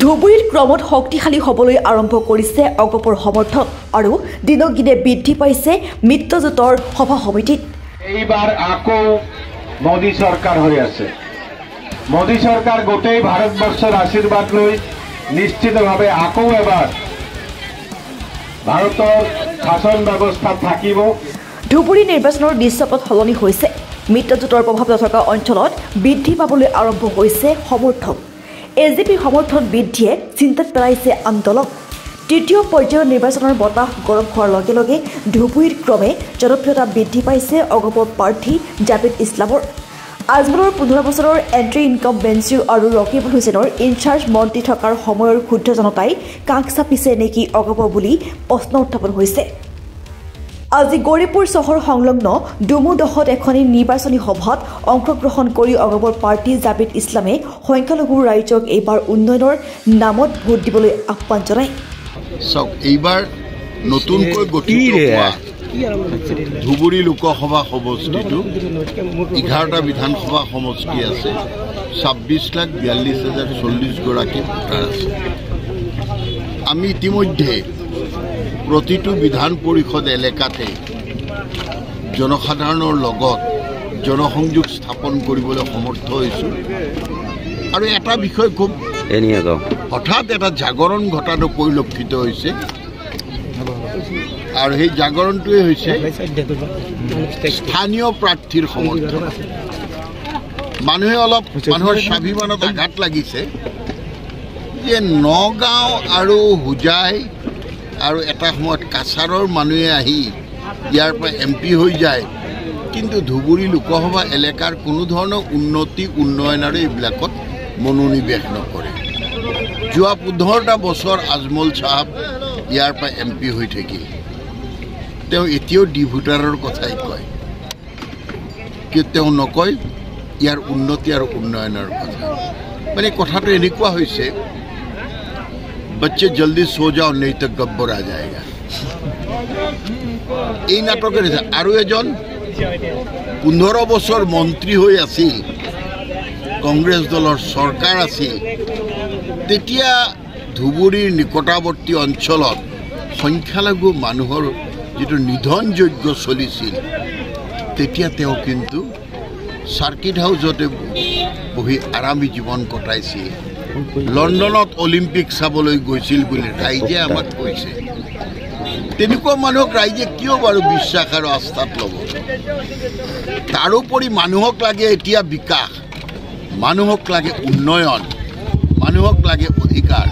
ধুবুৰীত ক্ৰমত শক্তিশালী হ'বলৈ আৰম্ভ কৰিছে অগপৰ সমৰ্থক আৰু দিনক দিনে বৃদ্ধি পাইছে মিত্ৰজোঁটৰ সভা সমিতিত। এইবাৰ আকৌ মোদী চৰকাৰ হৈ আছে। মোদী চৰকাৰ গোটেই ভাৰতবৰ্ষৰ আশীৰ্বাদ লৈ নিশ্চিতভাৱে আকৌ এবাৰ ভাৰতৰ শাসন ব্যৱস্থা থাকিব। ধুবুৰী নিৰ্বাচনৰ দৃশ্যপট সলনি হৈছে। মিত্ৰজোঁটৰ প্ৰভাৱ নথকা অঞ্চলত বৃদ্ধি পাবলৈ আৰম্ভ হৈছে সমৰ্থক। এজিপিৰ সমৰ্থন বৃদ্ধিয়ে চিন্তাত পেলাইছে আন্দোলক। তৃতীয় পৰ্যায়ৰ নিৰ্বাচনৰ বতাহ গৰম হোৱাৰ লগে লগে ধুবুৰীত ক্ৰমে জনপ্ৰিয়তা বৃদ্ধি পাইছে অগপৰ প্ৰাৰ্থী জাভেদ ইছলামৰ। আজমলৰ 15 বছৰৰ এণ্ট্ৰি ইনকামবেঞ্চি আৰু ৰকিবুল হুছেইনৰ ইনচাৰ্জ মন্ত্ৰী থকাৰ সময়ৰ ক্ষুদ্ৰ জনতাই কাষ চাপিছে নেকি অগপ বুলি প্ৰশ্ন উত্থাপন হৈছে। আজি গৌৰীপুৰ চহৰ সংলগ্ন ডুমুদহত এখনি নিৰ্বাচনী সভাত অংশগ্ৰহণ কৰি অগপৰ প্ৰাৰ্থী জাভেদ ইছলামে সংখ্যালঘু ৰাইজক এইবাৰ উন্নয়নৰ নামত ভোট দিবলৈ আহ্বান জনায়। এইবাৰ নতুনকৈ গঠিত হোৱা ধুবুৰী লোকসভা সমষ্টিটো 11টা বিধানসভা সমষ্টি আছে। 26,42,040 গৰাকী ভোটাৰ আছে। আমি ইতিমধ্যে প্ৰতিটো বিধান পৰিষদ এলেকাতে জনসাধাৰণৰ লগত জনসংযোগ স্থাপন কৰিবলৈ সমৰ্থ হৈছোঁ। আৰু এটা বিষয় খুব হঠাৎ এটা জাগৰণ ঘটাটো পৰিলক্ষিত হৈছে। আৰু সেই জাগৰণটোৱে হৈছে স্থানীয় প্ৰাৰ্থীৰ সমৰ্থন। মানুহৰ স্বাভিমানত আঘাত লাগিছে যে নগাঁও আৰু হোজাই আৰু এটা সময়ত কাছাৰৰ মানুহে আহি ইয়াৰ পৰা MP হৈ যায়, কিন্তু ধুবুৰী লোকসভা এলেকাৰ কোনো ধৰণৰ উন্নতি উন্নয়ন আৰু এইবিলাকত মনোনিৱেশ নকৰে। যোৱা 15টা বছৰ আজমল চাহাব ইয়াৰ পৰা MP হৈ থাকিল। তেওঁ এতিয়াও ডিভোটাৰৰ কথাই কয়, কিন্তু তেওঁ নকয় ইয়াৰ উন্নতি আৰু উন্নয়নৰ কথা। মানে কথাটো এনেকুৱা হৈছে, बच्चे जल्दी सो जाओ नहीं तो गब्बर आ जाएगा। এই নাটকের আৰু এজন 15 বছৰ মন্ত্ৰী হৈ আছিল, কংগ্ৰেছ দলৰ চৰকাৰ আছিল। তেতিয়া ধুবুৰীৰ নিকটৱৰ্তী অঞ্চলত সংখ্যালঘু মানুহৰ যিটো নিধনযজ্ঞ চলিছিল, তেতিয়া তেওঁ কিন্তু সাৰ্কিট হাউচতে বহি আৰামী জীৱন কটাইছিল। লণ্ডনত অলিম্পিক চাবলৈ গৈছিল বুলি ৰাইজে আমাক কৈছে। তেনেকুৱা মানুহক ৰাইজে কিয় বাৰু বিশ্বাস আৰু আস্থাত ল'ব? তাৰোপৰি মানুহক লাগে এতিয়া বিকাশ, মানুহক লাগে উন্নয়ন, মানুহক লাগে অধিকাৰ।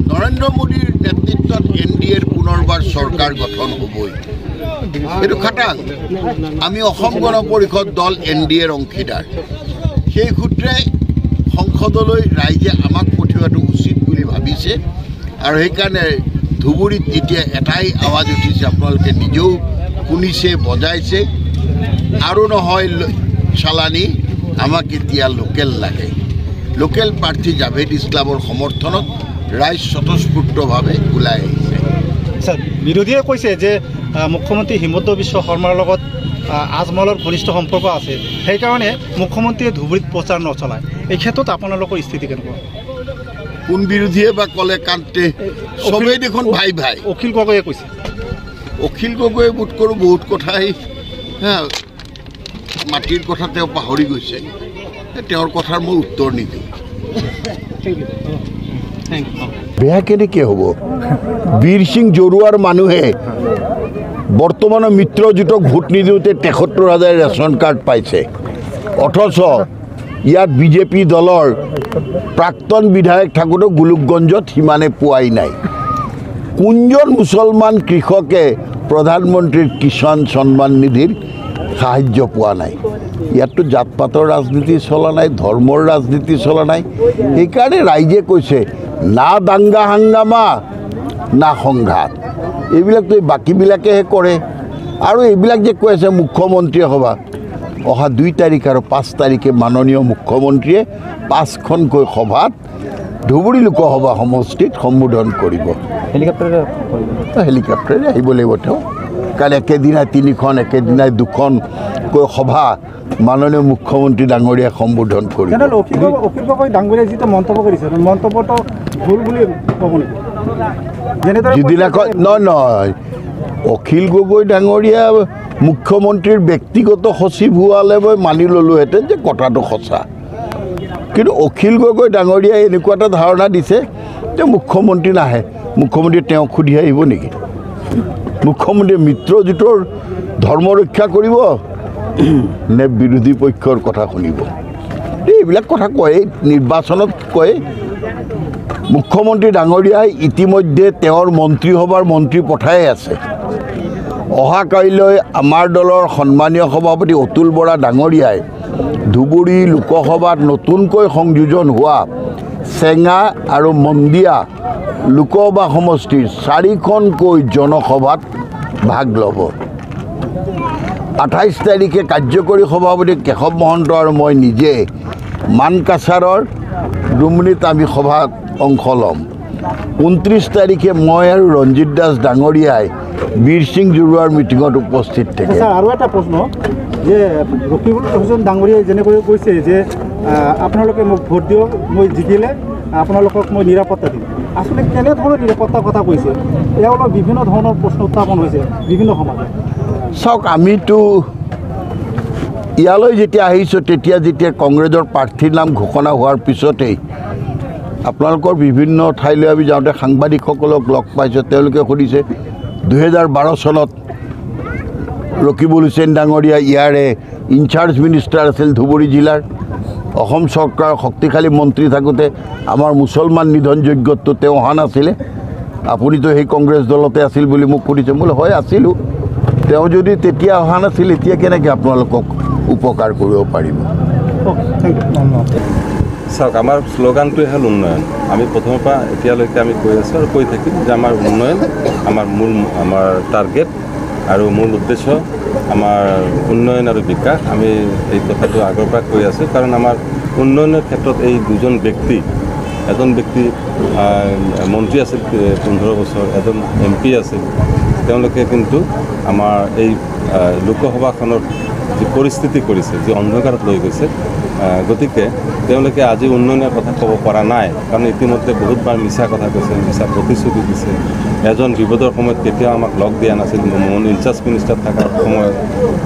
নৰেন্দ্ৰ মোদীৰ নেতৃত্বত NDAৰ পুনৰবাৰ চৰকাৰ গঠন হ'বই, এইটো খাটাং। আমি অসম গণ পৰিষদ দল NDAৰ অংশীদাৰ। সেই সূত্ৰে সংসদলৈ ৰাইজে আমাক পঠিওৱাটো উচিত বুলি ভাবিছে। আৰু সেইকাৰণে ধুবুৰীত এতিয়া এটাই আৱাজ উঠিছে, আপোনালোকে নিজেও শুনিছে, বজাইছে, আৰু নহয় চালানী, আমাক এতিয়া লোকেল লাগে। লোকেল প্ৰাৰ্থী জাভেদ ইছলামৰ সমৰ্থনত ৰাইজ স্বতঃস্ফূৰ্তভাৱে ওলাই আহিছে। বিৰোধীয়ে কৈছে যে মুখ্যমন্ত্ৰী হিমন্ত বিশ্ব শৰ্মাৰ লগত আজমলৰ ঘনিষ্ঠ সম্পৰ্ক আছে, সেইকাৰণে মুখ্যমন্ত্ৰীয়ে ধুবুৰীত প্ৰচাৰ নচলায়। এই ক্ষেত্ৰত আপোনালোকৰ স্থিতি কেনেকুৱা? কোন বিৰোধীয়ে বা ক'লে কান্তে? চবেই দেখোন ভাই ভাই। অখিল গগৈয়ে কৈছে। অখিল গগৈয়ে বোধ কৰোঁ বহুত কথাই মাটিৰ কথা তেওঁ পাহৰি গৈছে। তেওঁৰ কথাৰ মই উত্তৰ নিদিওঁ। বেয়া কেনেকৈ হ'ব? বীৰ সিং জৰুৱাৰ মানুহে বৰ্তমানৰ মিত্ৰজোঁটক ভোট নিদিওঁতে 73,000 ৰেচন কাৰ্ড পাইছে। অথচ ইয়াত বিজেপি দলৰ প্ৰাক্তন বিধায়ক থাকোঁতেও গোলোকগঞ্জত সিমানে পোৱাই নাই। কোনজন মুছলমান কৃষকে প্ৰধানমন্ত্ৰীৰ কিষাণ সন্মান নিধিৰ সাহায্য পোৱা নাই? ইয়াততো জাত পাতৰ ৰাজনীতি চলা নাই, ধৰ্মৰ ৰাজনীতি চলা নাই। সেইকাৰণে ৰাইজে কৈছে না দাংগা হাংগামা না সংঘাত, এইবিলাকতো বাকীবিলাকেহে কৰে। আৰু এইবিলাক যে কৈ আছে মুখ্যমন্ত্ৰীয়ে সভা, অহা 2 তাৰিখ আৰু 5 তাৰিখে মাননীয় মুখ্যমন্ত্ৰীয়ে 5খনকৈ সভাত ধুবুৰী লোকসভা সমষ্টিত সম্বোধন কৰিব। হেলিকপ্টাৰেৰে আহিব লাগিব তেওঁ। কালি একেদিনাই 3খন একেদিনাই 2খনকৈ সভা মাননীয় মুখ্যমন্ত্ৰী ডাঙৰীয়াই সম্বোধন কৰি অখিল গগৈ ডাঙৰীয়াই যিটো মন্তব্য কৰিছে মন্তব্যটো ভুল বুলি ক'ব নেকি যিদিনাখন নহয় অখিল গগৈ ডাঙৰীয়া মুখ্যমন্ত্ৰীৰ ব্যক্তিগত সচিব হোৱালে মই মানি ল'লোহেঁতেন যে কথাটো সঁচা কিন্তু অখিল গগৈ ডাঙৰীয়াই এনেকুৱা এটা ধাৰণা দিছে যে মুখ্যমন্ত্ৰী নাহে মুখ্যমন্ত্ৰী তেওঁক সুধি আহিব নেকি মুখ্যমন্ত্ৰীয়ে মিত্ৰজোঁটৰ ধৰ্ম ৰক্ষা কৰিব নে বিৰোধী পক্ষৰ কথা শুনিব এইবিলাক কথা কয় নিৰ্বাচনত কয় মুখ্যমন্ত্ৰী ডাঙৰীয়াই ইতিমধ্যে তেওঁৰ মন্ত্ৰীসভাৰ মন্ত্ৰী পঠাই আছে অহা কাইলৈ আমাৰ দলৰ সন্মানীয় সভাপতি অতুল বৰা ডাঙৰীয়াই ধুবুৰী লোকসভাত নতুনকৈ সংযোজন হোৱা চেঙা আৰু মন্দিয়া লোকসভা সমষ্টিৰ 4খনকৈ জনসভাত ভাগ ল'ব 28 তাৰিখে কাৰ্যকৰী সভাপতি কেশৱ মহন্ত আৰু মই নিজে মানকাছাৰৰ ডুমনিত আমি সভাত অংশ ল'ম 29 তাৰিখে মই আৰু ৰঞ্জিত দাস ডাঙৰীয়াই বীৰ সিং জৰুৱাৰ মিটিঙত উপস্থিত থাকে আৰু এটা প্ৰশ্ন যে ৰকিবুল হুছেইন ডাঙৰীয়াই যেনেকৈ কৈছে যে আপোনালোকে মোক ভোট দিয়ক মই জিকিলে আপোনালোকক মই নিৰাপত্তা দিম আসলে কেনেধৰণৰ নিৰাপত্তাৰ কথা কৈছে এয়া অলপ বিভিন্ন ধৰণৰ প্ৰশ্ন উত্থাপন হৈছে বিভিন্ন সমাজত চাওক আমিতো ইয়ালৈ যেতিয়া আহিছোঁ তেতিয়া যেতিয়া কংগ্ৰেছৰ প্ৰাৰ্থীৰ নাম ঘোষণা হোৱাৰ পিছতেই আপোনালোকৰ বিভিন্ন ঠাইলৈ আমি যাওঁতে সাংবাদিকসকলক লগ পাইছোঁ তেওঁলোকে সুধিছে 2012 চনত ৰকিবুল হুছেইন ডাঙৰীয়া ইয়াৰে ইনচাৰ্জ মিনিষ্টাৰ আছিল ধুবুৰী জিলাৰ অসম চৰকাৰৰ শক্তিশালী মন্ত্ৰী থাকোঁতে আমাৰ মুছলমান নিধনযোগ্যটো তেওঁ অহা নাছিলে আপুনিতো সেই কংগ্ৰেছ দলতে আছিল বুলি মোক সুধিছে বোলে হয় আছিলোঁ তেওঁ যদি তেতিয়া অহা নাছিল এতিয়া কেনেকৈ আপোনালোকক উপকাৰ কৰিব পাৰিব চাওক আমাৰ শ্লোগানটোৱে হ'ল উন্নয়ন আমি প্ৰথমৰ পৰা এতিয়ালৈকে আমি কৈ আছোঁ আৰু কৈ থাকিম যে আমাৰ উন্নয়ন আমাৰ টাৰ্গেট আৰু মূল উদ্দেশ্য আমাৰ উন্নয়ন আৰু বিকাশ আমি এই কথাটো আগৰ পৰা কৈ আছোঁ কাৰণ আমাৰ উন্নয়নৰ ক্ষেত্ৰত এই দুজন ব্যক্তি এজন ব্যক্তি মন্ত্ৰী আছিল 15 বছৰ এজন MP আছিল তেওঁলোকে কিন্তু আমাৰ এই লোকসভাখনৰ যি পৰিস্থিতি কৰিছে যি অন্ধকাৰত লৈ গৈছে গতিকে তেওঁলোকে আজি উন্নয়নৰ কথা ক'ব পৰা নাই কাৰণ ইতিমধ্যে বহুতবাৰ মিছা কথা কৈছে মিছা প্ৰতিশ্ৰুতি দিছে এজন বিপদৰ সময়ত কেতিয়াও আমাক লগ দিয়া নাছিল ইনচাৰ্জ মিনিষ্টাৰ থকাৰ সময়ত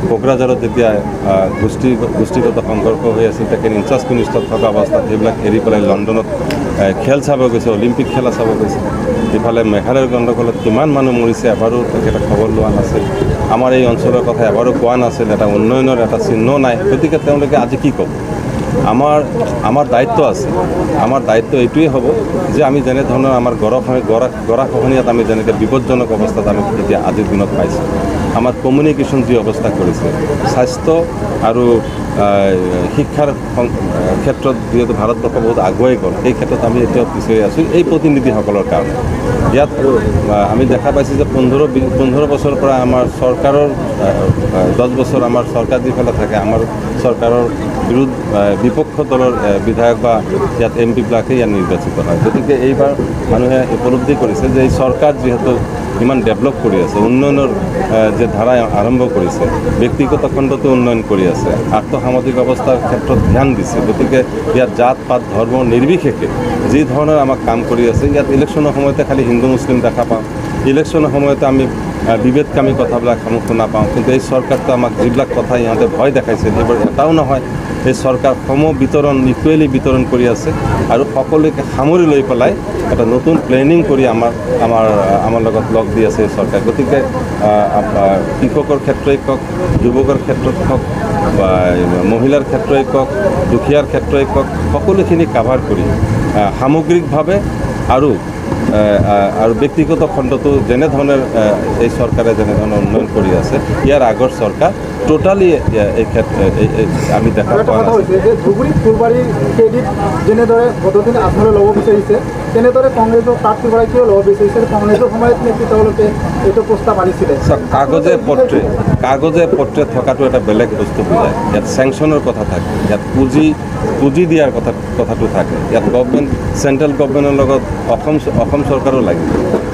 কোকৰাঝাৰত যেতিয়া গোষ্ঠীগত সংঘৰ্ষ হৈ আছিল তেখেত ইনচাৰ্জ মিনিষ্টাৰ থকা অৱস্থাত সেইবিলাক এৰি পেলাই লণ্ডনত খেল চাব গৈছে অলিম্পিক খেলা চাব গৈছে ইফালে মেঘালয়ৰ গণ্ডগোলত কিমান মানুহ মৰিছে এবাৰো তেখেতে খবৰ লোৱা নাছিল আমাৰ এই অঞ্চলৰ কথা এবাৰো কোৱা নাছিল এটা উন্নয়নৰ এটা চিহ্ন নাই গতিকে তেওঁলোকে আজি কি ক'ব আমাৰ দায়িত্ব আছে আমাৰ দায়িত্ব এইটোৱেই হ'ব যে আমি যেনেধৰণৰ আমাৰ গৰাখহনীয়াত আমি যেনেকৈ বিপদজনক অৱস্থাত আমি এতিয়া আজিৰ দিনত পাইছোঁ আমাৰ কমিউনিকেশ্যন যি অৱস্থা কৰিছে স্বাস্থ্য আৰু শিক্ষাৰ ক্ষেত্ৰত যিহেতু ভাৰতবৰ্ষ বহুত আগুৱাই গ'ল এই ক্ষেত্ৰত আমি এতিয়াও পিছুৱাই আছোঁ এই প্ৰতিনিধিসকলৰ কাৰণে ইয়াত আমি দেখা পাইছোঁ যে 15 বছৰৰ পৰা আমাৰ চৰকাৰৰ 10 বছৰ আমাৰ চৰকাৰ যিফালে থাকে আমাৰ চৰকাৰৰ বিপক্ষ দলৰ বিধায়ক বা ইয়াত MP-বিলাকে ইয়াত নিৰ্বাচিত হয় গতিকে এইবাৰ মানুহে উপলব্ধি কৰিছে যে এই চৰকাৰ যিহেতু ইমান ডেভেলপ কৰি আছে উন্নয়নৰ যে ধাৰা আৰম্ভ কৰিছে ব্যক্তিগত খণ্ডতো উন্নয়ন কৰি আছে আৰ্থসামাজিক অৱস্থাৰ ক্ষেত্ৰত ধ্যান দিছে গতিকে ইয়াত জাত পাত ধৰ্ম নিৰ্বিশেষে যি ধৰণৰ আমাক কাম কৰি আছে ইয়াত ইলেকশ্যনৰ সময়তে খালি হিন্দু মুছলিম দেখা পাওঁ ইলেকশ্যনৰ সময়তে আমি বিভেদকামী কথাবিলাক শুনা পাওঁ কিন্তু এই চৰকাৰটো আমাক যিবিলাক কথা ইহঁতে ভয় দেখাইছে সেইবোৰ এটাও নহয় এই চৰকাৰ ইকুৱেলি বিতৰণ কৰি আছে আৰু সকলোকে সামৰি লৈ পেলাই এটা নতুন প্লেনিং কৰি আমাৰ লগত লগ দি আছে এই চৰকাৰ গতিকে কৃষকৰ ক্ষেত্ৰই কওক যুৱকৰ ক্ষেত্ৰত হওক বা মহিলাৰ ক্ষেত্ৰই কওক দুখীয়াৰ ক্ষেত্ৰই কওক সকলোখিনি কাভাৰ কৰি সামগ্ৰিকভাৱে আৰু ব্যক্তিগত খণ্ডটো যেনেধৰণে এই চৰকাৰে যেনেধৰণে উন্নয়ন কৰি আছে ইয়াৰ আগৰ চৰকাৰ টোটালি এই ক্ষেত্ৰত আমি দেখা পোৱা হৈছে যে ধুবুৰী ফুলবাৰীৰ কেইদিন যেনেদৰে ভোটদিন আঁচনি ল'ব বিচাৰিছে তেনেদৰে কংগ্ৰেছৰ প্ৰাৰ্থীগৰাকীয়েও ল'ব বিচাৰিছে কংগ্ৰেছৰ সময়ত নেকি তেওঁলোকে এইটো প্ৰস্তাৱ আনিছিলে কাগজে পত্ৰে থকাটো এটা বেলেগ বস্তু বুজায় ইয়াত চেংচনৰ কথা থাকে ইয়াত পুঁজি দিয়াৰ কথাটো থাকে ইয়াত চেণ্ট্ৰেল গভৰ্ণমেণ্টৰ লগত অসম চৰকাৰো লাগিব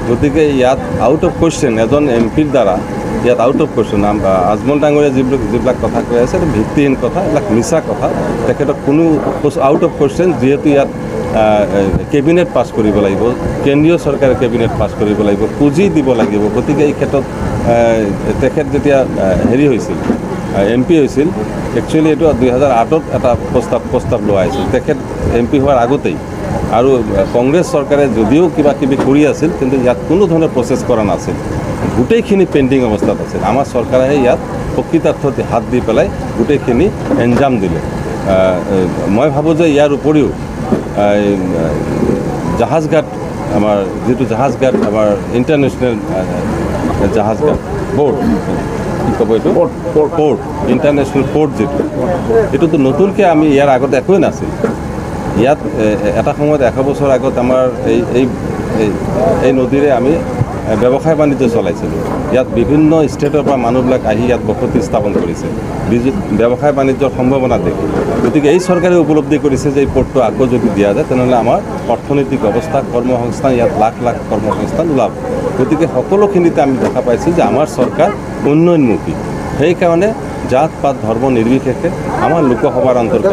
গতিকে ইয়াত আউট অফ কুৱেশ্যন এজন MP-ৰ দ্বাৰা ইয়াত আউট অফ কুৱেশ্যন আজমল ডাঙৰীয়া যিবিলাক কথা কৈ আছে ভিত্তিহীন কথা, এইবিলাক মিছা কথা। তেখেতক কোনো আউট অফ কুৱেশ্যন, যিহেতু ইয়াত কেবিনেট পাছ কৰিব লাগিব, কেন্দ্ৰীয় চৰকাৰে কেবিনেট পাছ কৰিব লাগিব, পুঁজি দিব লাগিব। গতিকে এই ক্ষেত্ৰত তেখেত যেতিয়া হেৰি হৈছিল MP হৈছিল, একচুৱেলি এইটো 2008ত এটা প্ৰস্তাৱ লোৱা হৈছিল তেখেত MP হোৱাৰ আগতেই। আৰু কংগ্ৰেছ চৰকাৰে যদিও কিবা কিবি কৰি আছিল, কিন্তু ইয়াত কোনো ধৰণৰ প্ৰচেছ কৰা নাছিল, গোটেইখিনি পেণ্ডিং অৱস্থাত আছিল। আমাৰ চৰকাৰেহে ইয়াত প্ৰকৃতাৰ্থত হাত দি পেলাই গোটেইখিনি এঞ্জাম দিলে। মই ভাবোঁ যে ইয়াৰ উপৰিও জাহাজঘাট, আমাৰ যিটো জাহাজঘাট, আমাৰ ইণ্টাৰনেশ্যনেল জাহাজঘাট বোৰ্ড, কি ক'ব এইটো, পোৰ্ট, ইণ্টাৰনেশ্যনেল পোৰ্ট যিটো, এইটোতো নতুনকৈ আমি ইয়াৰ আগত একোৱেই নাছিল। ইয়াত এটা সময়ত 100 বছৰ আগত আমাৰ এই নদীৰে আমি ব্যৱসায় বাণিজ্য চলাইছিলোঁ। ইয়াত বিভিন্ন ষ্টেটৰ পৰা মানুহবিলাক আহি ইয়াত বসতি স্থাপন কৰিছে ব্যৱসায় বাণিজ্যৰ সম্ভাৱনা দেখি। গতিকে এই চৰকাৰে উপলব্ধি কৰিছে যে এই পোৰ্টটো আকৌ যদি দিয়া যায়, তেনেহ'লে আমাৰ অৰ্থনৈতিক অৱস্থা, কৰ্মসংস্থান, ইয়াত লাখ লাখ কৰ্মসংস্থান ওলাব। গতিকে সকলোখিনিতে আমি দেখা পাইছোঁ যে আমাৰ চৰকাৰ উন্নয়নমুখী। সেইকাৰণে জাত পাত ধৰ্ম নিৰ্বিশেষে আমাৰ লোকসভাৰ অন্তৰ্গত,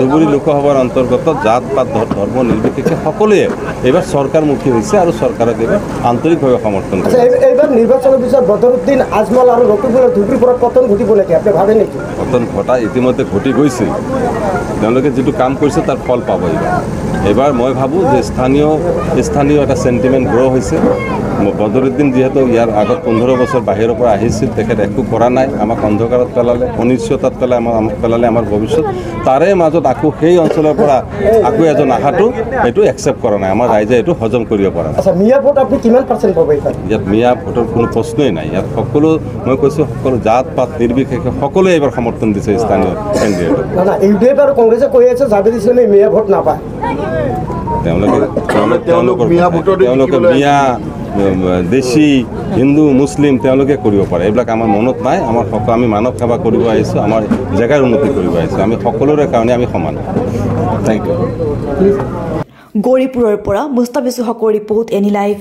ধুবুৰী লোকসভাৰ অন্তৰ্গত জাত পাত ধৰ্ম নিৰ্বিশেষে সকলোৱে এইবাৰ চৰকাৰমুখী হৈছে আৰু চৰকাৰক এইবাৰ আন্তৰিকভাৱে সমৰ্থন কৰিছে। এইবাৰ নিৰ্বাচনৰ পিছত বদৰুদ্দিন আজমল আৰু ৰকিবুলৰ ধুবুৰীৰ পৰা পতন ঘটিব নেকি, আপুনি ভাবে নেকি? পতন ঘটা ইতিমধ্যে ঘটি গৈছিল। তেওঁলোকে যিটো কাম কৰিছে তাৰ ফল পাব এইবাৰ। মই ভাবোঁ যে স্থানীয় এটা চেণ্টিমেণ্ট গ্ৰ' হৈছে। বদৰুদ্দিন যিহেতু ইয়াৰ আগত 15 বছৰ বাহিৰৰ পৰা আহিছিল, তেখেত একো কৰা নাই, আমাক অন্ধকাৰত পেলালে, অনিশ্চয়তাত পেলালে আমাৰ ভৱিষ্যত। তাৰে মাজত আকৌ সেই অঞ্চলৰ পৰা আকৌ এজন অহাটো এইটো একচেপ্ট কৰা নাই, আমাৰ ৰাইজে এইটো হজম কৰিব পৰা নাই। মিয়া ভোট আপুনি কিমান পাৰ্চেণ্ট পাব? ইয়াত মিয়া ভোটৰ কোনো প্ৰশ্নই নাই। ইয়াত সকলো, মই কৈছোঁ, সকলো জাত পাত নিৰ্বিশেষে সকলোৱে এইবাৰ সমৰ্থন দিছে স্থানীয় কেণ্ডিডেটক। ইউডিএফ আৰু কংগ্ৰেছে কৈ আছে জাভেদ ইছলামে মিয়া ভোট নাপায়। তেওঁলোকে মিয়া, দেশী, হিন্দু, মুছলিম তেওঁলোকে কৰিব পাৰে। এইবিলাক আমাৰ মনত নাই। আমি মানৱ সেৱা কৰিব আহিছোঁ, আমাৰ জেগাৰ উন্নতি কৰিব আহিছোঁ। আমি সকলোৰে কাৰণে আমি সমান। Thank U. গৌৰীপুৰৰ পৰা মুস্তাফিজুৰ হকৰ ৰিপৰ্ট, এনি লাইভ।